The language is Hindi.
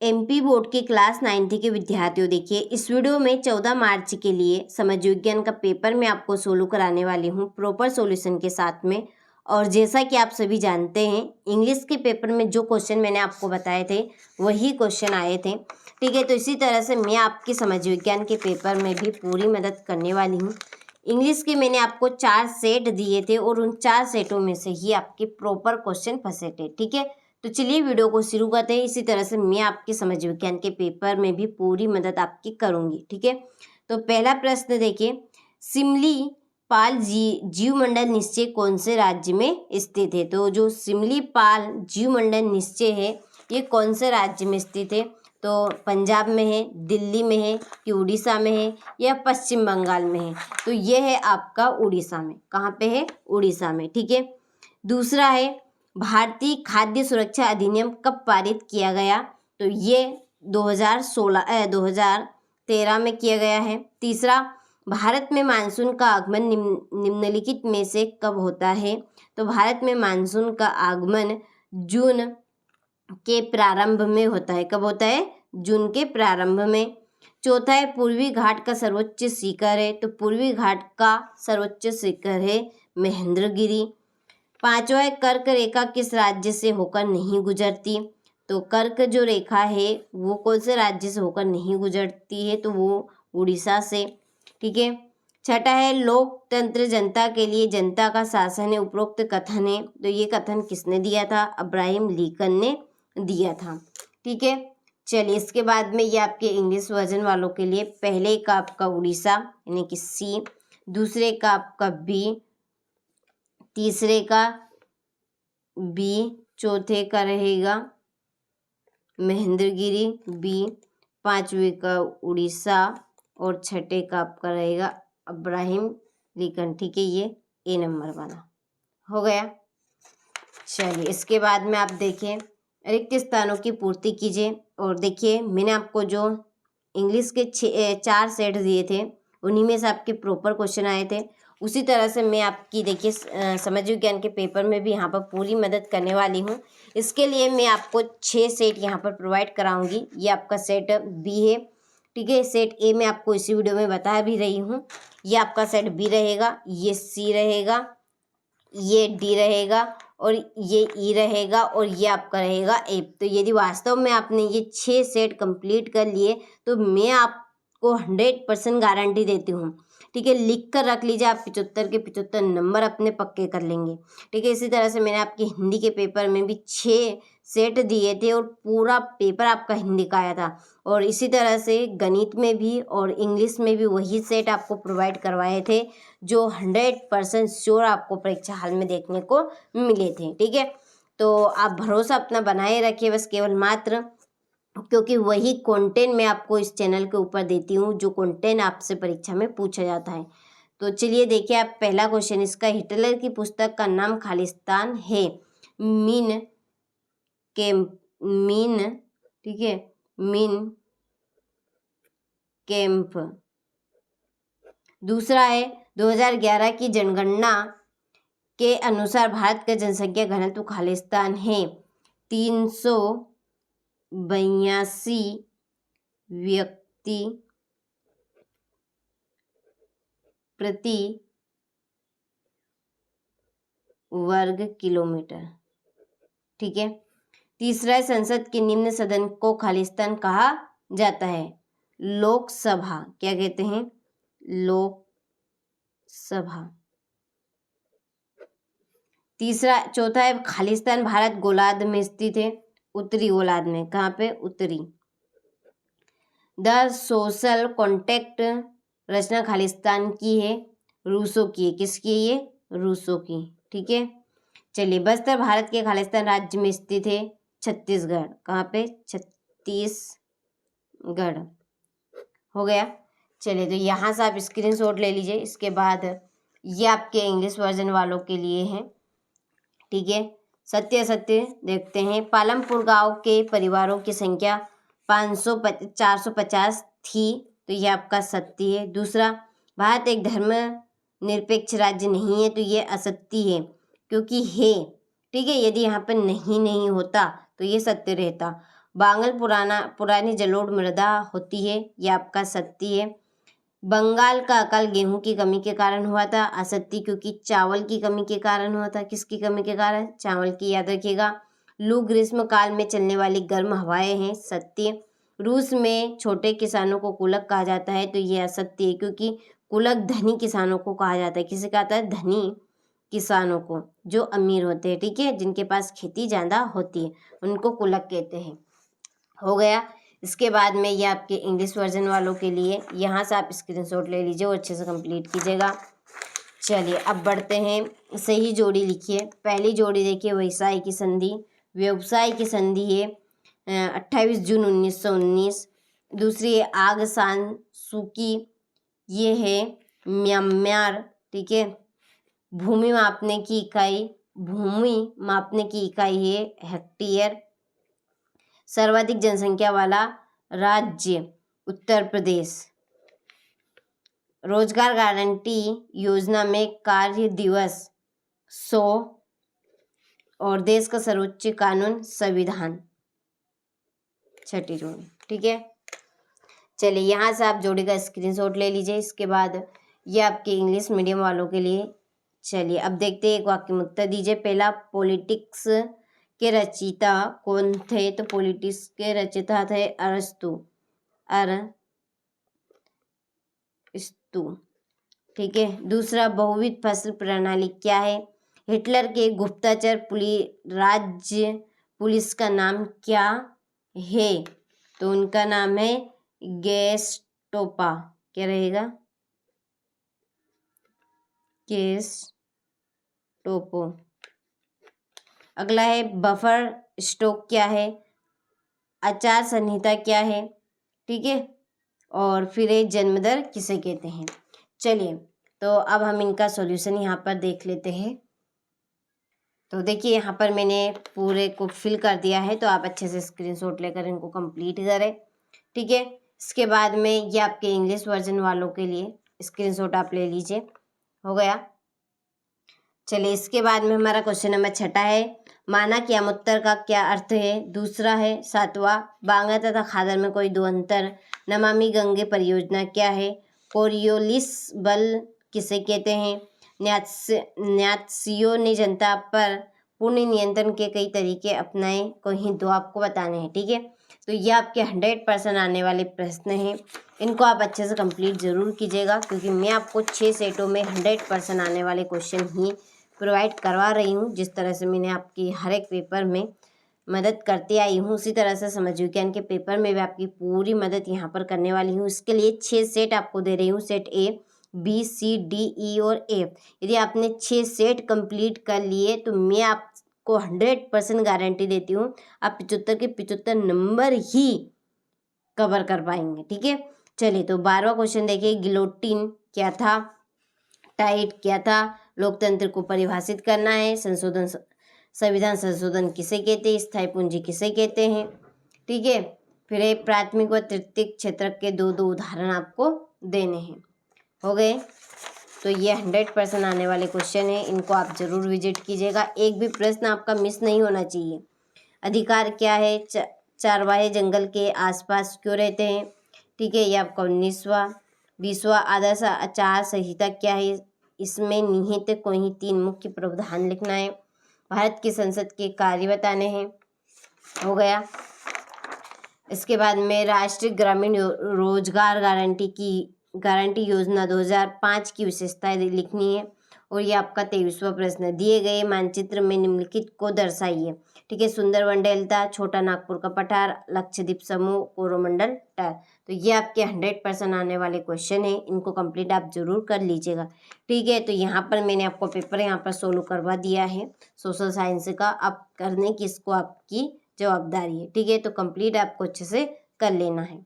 एमपी बोर्ड के क्लास 9th के विद्यार्थियों, देखिए इस वीडियो में 14 मार्च के लिए समाज विज्ञान का पेपर मैं आपको सोल्व कराने वाली हूँ प्रॉपर सॉल्यूशन के साथ में। और जैसा कि आप सभी जानते हैं, इंग्लिश के पेपर में जो क्वेश्चन मैंने आपको बताए थे वही क्वेश्चन आए थे, ठीक है। तो इसी तरह से मैं आपके समाज विज्ञान के पेपर में भी पूरी मदद करने वाली हूँ। इंग्लिश के मैंने आपको 4 सेट दिए थे और उन 4 सेटों में से ही आपके प्रॉपर क्वेश्चन फंसे थे, ठीक है। तो चलिए वीडियो को शुरू करते हैं। इसी तरह से मैं आपके समाज विज्ञान के पेपर में भी पूरी मदद आपकी करूंगी, ठीक है। तो पहला प्रश्न देखिए, सिमलीपाल जीवमंडल निश्चय कौन से राज्य में स्थित है? तो जो सिमलीपाल जीवमंडल निश्चय है ये कौन से राज्य में स्थित है? तो पंजाब में है, दिल्ली में है, कि उड़ीसा में है या पश्चिम बंगाल में है? तो ये है आपका उड़ीसा में। कहाँ पे है? उड़ीसा में, ठीक है। दूसरा है, भारतीय खाद्य सुरक्षा अधिनियम कब पारित किया गया? तो ये 2013 में किया गया है। तीसरा, भारत में मानसून का आगमन निम्नलिखित में से कब होता है? तो भारत में मानसून का आगमन जून के प्रारंभ में होता है। कब होता है? जून के प्रारंभ में। चौथा है, पूर्वी घाट का सर्वोच्च शिखर है? तो पूर्वी घाट का सर्वोच्च शिखर है महेंद्रगिरी। पांचवा है, कर्क रेखा किस राज्य से होकर नहीं गुजरती? तो कर्क जो रेखा है वो कौन से राज्य से होकर नहीं गुजरती है? तो वो उड़ीसा से, ठीक है। छठा है, लोकतंत्र जनता के लिए जनता का शासन है उपरोक्त कथन है? तो ये कथन किसने दिया था? अब्राहम लिंकन ने दिया था, ठीक है। चलिए इसके बाद में ये आपके इंग्लिश वर्जन वालों के लिए, पहले का आपका उड़ीसा यानी कि सी, दूसरे का आपका बी, तीसरे का बी, चौथे का रहेगा महेंद्रगिरी बी, पांचवे का उड़ीसा और छठे का आपका रहेगा अब्राहम लिंकन, ठीक है। ये ए नंबर बना हो गया। चलिए इसके बाद में आप देखें, रिक्त स्थानों की पूर्ति कीजिए। और देखिए मैंने आपको जो इंग्लिश के 4 सेट दिए थे उन्हीं में से आपके प्रॉपर क्वेश्चन आए थे। उसी तरह से मैं आपकी देखिए समाज विज्ञान के पेपर में भी यहाँ पर पूरी मदद करने वाली हूँ। इसके लिए मैं आपको 6 सेट यहाँ पर प्रोवाइड कराऊंगी। ये आपका सेट बी है, ठीक है। सेट ए मैं आपको इसी वीडियो में बता भी रही हूँ। ये आपका सेट बी रहेगा, ये सी रहेगा, ये डी रहेगा और ये ई रहेगा और ये आपका रहेगा एफ। तो यदि वास्तव में आपने ये 6 सेट कंप्लीट कर लिए तो मैं आपको 100% गारंटी देती हूँ, ठीक है। लिख कर रख लीजिए, आप 75 के 75 नंबर अपने पक्के कर लेंगे, ठीक है। इसी तरह से मैंने आपके हिंदी के पेपर में भी 6 सेट दिए थे और पूरा पेपर आपका हिंदी का आया था। और इसी तरह से गणित में भी और इंग्लिश में भी वही सेट आपको प्रोवाइड करवाए थे जो 100% श्योर आपको परीक्षा हाल में देखने को मिले थे, ठीक है। तो आप भरोसा अपना बनाए रखिए बस, केवल मात्र, क्योंकि वही कंटेंट मैं आपको इस चैनल के ऊपर देती हूँ जो कंटेंट आपसे परीक्षा में पूछा जाता है। तो चलिए देखिए, आप पहला क्वेश्चन इसका, हिटलर की पुस्तक का नाम खालिस्तान है? मीन ठीक है, मीन कैंप। दूसरा है, 2011 की जनगणना के अनुसार भारत का जनसंख्या घनत्व खालिस्तान है 382 व्यक्ति प्रति वर्ग किलोमीटर, ठीक है। तीसरा है, संसद के निम्न सदन को खालिस्तान कहा जाता है? लोकसभा। क्या कहते हैं? लोकसभा। चौथा है, खालिस्तान भारत गोलार्ध में स्थित है? उत्तरी गोलार्ध में। कहाँ पे? उत्तरी। द सोशल कॉन्ट्रैक्ट रचना खालिस्तान की है? रूसो की है। किसकी है ये? रूसो की, ठीक है। चलिए, बस्तर भारत के खालिस्तान राज्य में स्थित है? छत्तीसगढ़। कहाँ पे? छत्तीसगढ़, हो गया। चलिए तो यहाँ से आप स्क्रीनशॉट ले लीजिए। इसके बाद ये आपके इंग्लिश वर्जन वालों के लिए है, ठीक है। सत्य असत्य देखते हैं। पालमपुर गांव के परिवारों की संख्या 450 थी, तो ये आपका सत्य है। दूसरा, भारत एक धर्मनिरपेक्ष राज्य नहीं है, तो ये असत्य है, क्योंकि है, ठीक है। यदि यहाँ पर नहीं होता तो ये सत्य रहता। बांगल पुरानी जलोढ़ मृदा होती है, ये आपका सत्य है। बंगाल का अकाल गेहूं की कमी के कारण हुआ था, असत्य, क्योंकि चावल की कमी के कारण हुआ था। किसकी कमी के कारण? चावल की, याद रखिएगा। लू ग्रीष्म काल में चलने वाली गर्म हवाएं हैं, सत्य। रूस में छोटे किसानों को कुलक कहा जाता है, तो ये असत्य है, क्योंकि कुलक धनी किसानों को कहा जाता है। किसे कहता है? धनी किसानों को, जो अमीर होते हैं, ठीक है, जिनके पास खेती ज़्यादा होती है, उनको कुलक कहते हैं। हो गया। इसके बाद में ये आपके इंग्लिश वर्जन वालों के लिए, यहाँ से आप स्क्रीनशॉट ले लीजिए और अच्छे से कंप्लीट कीजिएगा। चलिए अब बढ़ते हैं। सही जोड़ी लिखिए। पहली जोड़ी देखिए, व्यवसाय की संधि। व्यवसाय की संधि है 28 जून 1919। दूसरी है आग सान सूकी, ये है म्यांमार, ठीक है। भूमि मापने की इकाई है हेक्टेयर। सर्वाधिक जनसंख्या वाला राज्य उत्तर प्रदेश। रोजगार गारंटी योजना में कार्य दिवस 100 और देश का सर्वोच्च कानून संविधान। छठी जोड़ी, ठीक है। चलिए यहाँ से आप जोड़ी का स्क्रीनशॉट ले लीजिए। इसके बाद ये आपके इंग्लिश मीडियम वालों के लिए। चलिए अब देखते हैं, एक वाक्य में उत्तर दीजिए। पहला, पॉलिटिक्स के रचयिता कौन थे? तो पॉलिटिक्स के रचयिता थे अरस्तु, ठीक है। दूसरा, बहुविध फसल प्रणाली क्या है? हिटलर के गुप्तचर राज्य पुलिस का नाम क्या है? तो उनका नाम है गेस्टोपा। क्या रहेगा? गेस्टोपो। अगला है, बफर स्टॉक क्या है? आचार संहिता क्या है? ठीक है। और फिर एक जन्म दर किसे कहते हैं? चलिए तो अब हम इनका सॉल्यूशन यहाँ पर देख लेते हैं। तो देखिए यहाँ पर मैंने पूरे को फिल कर दिया है, तो आप अच्छे से स्क्रीनशॉट लेकर इनको कंप्लीट करें, ठीक है। इसके बाद में ये आपके इंग्लिश वर्जन वालों के लिए स्क्रीनशॉट आप ले लीजिए। हो गया। चलिए इसके बाद में हमारा क्वेश्चन नंबर 6 है, माना कि अमुत्तर का क्या अर्थ है? दूसरा है 7वां, बांगा तथा खादर में कोई दो अंतर। नमामि गंगे परियोजना क्या है? कोरियोलिस बल किसे कहते हैं? न्यात्सियों ने जनता पर पूर्ण नियंत्रण के कई तरीके अपनाए, कहीं दो आपको बताने हैं, ठीक है। तो ये आपके 100% आने वाले प्रश्न हैं, इनको आप अच्छे से कंप्लीट जरूर कीजिएगा, क्योंकि मैं आपको 6 सेटों में 100% आने वाले क्वेश्चन ही प्रोवाइड करवा रही हूँ। जिस तरह से मैंने आपकी हर एक पेपर में मदद करते आई हूँ, उसी तरह से समझ विज्ञान के पेपर में भी आपकी पूरी मदद यहाँ पर करने वाली हूँ। इसके लिए 6 सेट आपको दे रही हूँ, set A, B, C, D, E और एफ। यदि आपने 6 सेट कंप्लीट कर लिए तो मैं आपको 100% गारंटी देती हूँ, आप 75 के 75 नंबर ही कवर कर पाएंगे, ठीक है। चलिए तो 12वां क्वेश्चन देखिए, गिलोटिन क्या था? टाइट क्या था? लोकतंत्र को परिभाषित करना है। संविधान संशोधन किसे कहते हैं? स्थायी पूंजी किसे कहते हैं? ठीक है। फिर एक प्राथमिक व तृतीयक क्षेत्र के दो उदाहरण आपको देने हैं। हो गए। तो ये 100% आने वाले क्वेश्चन है, इनको आप जरूर विजिट कीजिएगा, एक भी प्रश्न आपका मिस नहीं होना चाहिए। अधिकार क्या है? चारवाहे जंगल के आसपास क्यों रहते हैं? ठीक है, ये आपका 19वां। 20वां, आदर्श आचार संहिता क्या है? इसमें निहित कोई 3 मुख्य प्रावधान लिखना है। भारत की संसद के कार्य बताने हैं। हो गया। इसके बाद में राष्ट्रीय ग्रामीण रोजगार गारंटी योजना 2005 की विशेषताएं लिखनी है। और ये आपका 23वां प्रश्न, दिए गए मानचित्र में निम्नलिखित को दर्शाइए। ठीक है, सुंदरवन डेल्टा, छोटा नागपुर का पठार, लक्षद्वीप समूह, कोरोमंडल टार। तो ये आपके 100% आने वाले क्वेश्चन है, इनको कंप्लीट आप जरूर कर लीजिएगा, ठीक है। तो यहाँ पर मैंने आपको पेपर यहाँ पर सोल्व करवा दिया है सोशल साइंस का, आप करने की इसको आपकी जवाबदारी है, ठीक है। तो कंप्लीट आपको अच्छे से कर लेना है।